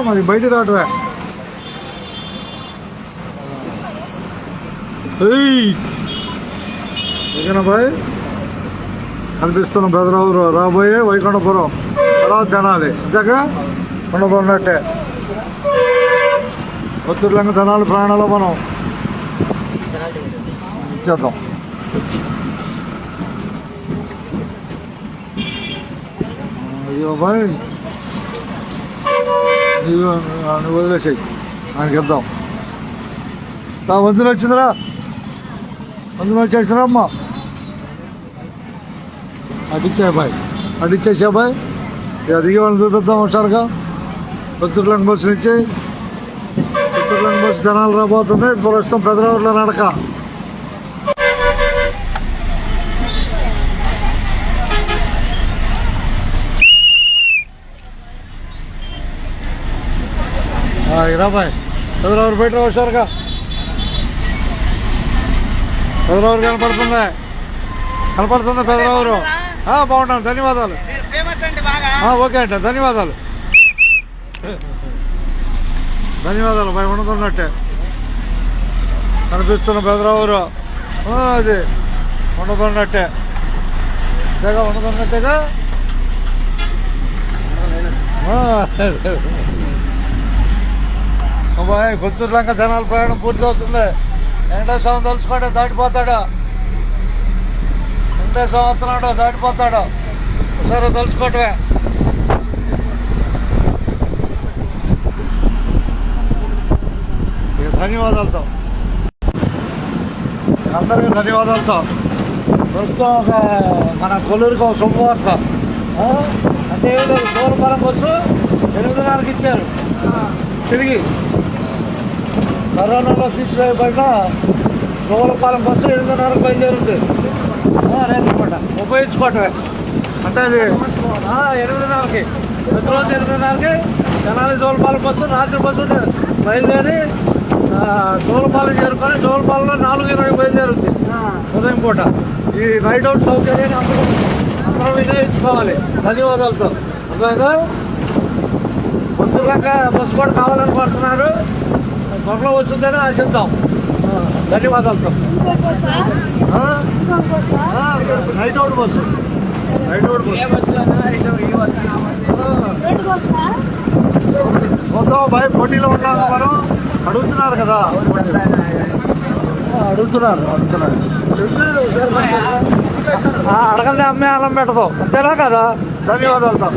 మరి బయట రావటమే బాయ్ కనిపిస్తున్న బెదరావు రాబోయే వైకుంఠపురం తర్వాత తినాలి ఇంతగా ఉండదున్నట్టే ఒత్తిడిలంగా తినాలి ప్రాణాలు మనం ఇచ్చేద్దాం. అయ్యో బాయ్ నువ్వు వదిలేసాయి ఆయనకి ఇద్దాం. వంతులు వచ్చిందిరా వంతులు వచ్చేసిరా అమ్మ అడిచ్చాయి బాయ్ అడిచ్చేసా బాయ్ దిగి వాళ్ళని చూపిద్దాం ఒకసారిగా. ఒత్తిడిలంగా బస్సు నుంచి ఒత్తిడిలంగా బస్సు జనాలు రాబోతుంది. ప్రస్తుతం పెదరావులో నడక. రాబాయ్ పెదరావురు బయట హుషారుగా పెదరావురు కనపడుతుంది పెదరావురు. బాగుంటాను ధన్యవాదాలు. ఓకే అంట ధన్యవాదాలు ధన్యవాదాలు బాయ్ ఉండదున్నట్టే కనిపిస్తున్న పెదరావురు అది ఉండదున్నట్టే తెగా ఉండదున్నట్టేగా. బాయ్ కొత్తూరులంక జనాల ప్రయాణం పూర్తి అవుతుంది. వెంకటేశ్వరం తలుచుకోండి దాటిపోతాడు. వెంకటేశ్వరం వస్తున్నాడు దాటిపోతాడు. ఒకసారి తలుచుకోవటమే. ధన్యవాదాలతో అందరికీ ధన్యవాదాలతో ప్రస్తుతం ఒక మన కొల్లూరుకి ఒక శుభవార్త. అంటే సోమవారం బస్సు 8:30కి ఇచ్చారు. తిరిగి కరోనాలో తీసివేయబడిన గోలపాలెం బస్సు 8:30కి బయలుదేరుంది. రేపన్నమాట ఉపయోగించుకోవటమే. అంటే అది 8:30కి ప్రతిరోజు 8:30కి తెనాలి జోలపాలెం బస్సు రాత్రి బస్సు బయలుదేరి జోలపాలెం చేరుకొని జోలపాలెంలో 4:20కి బయలుదేరుంది ఉదయం పూట. ఈ రైడ్ అవుట్ సౌకర్యాన్ని అందరం వినియోగించుకోవాలి ధన్యవాదాలతో. అర్థమైందా? పొద్దులాగా బస్సు కూడా కావాలని కోరుతున్నారు. త్వరలో వస్తుందని ఆశిద్దాం ధన్యవాదాలతో. రైడ్ అవుట్ బస్సు వద్దాం బాయ్ పోటీలో ఉన్నాము మనం. అడుగుతున్నారు కదా అడుగుతున్నారు అడగండి అమ్మే అన్నం పెట్టదు అంతేనా కదా. ధన్యవాదాలతో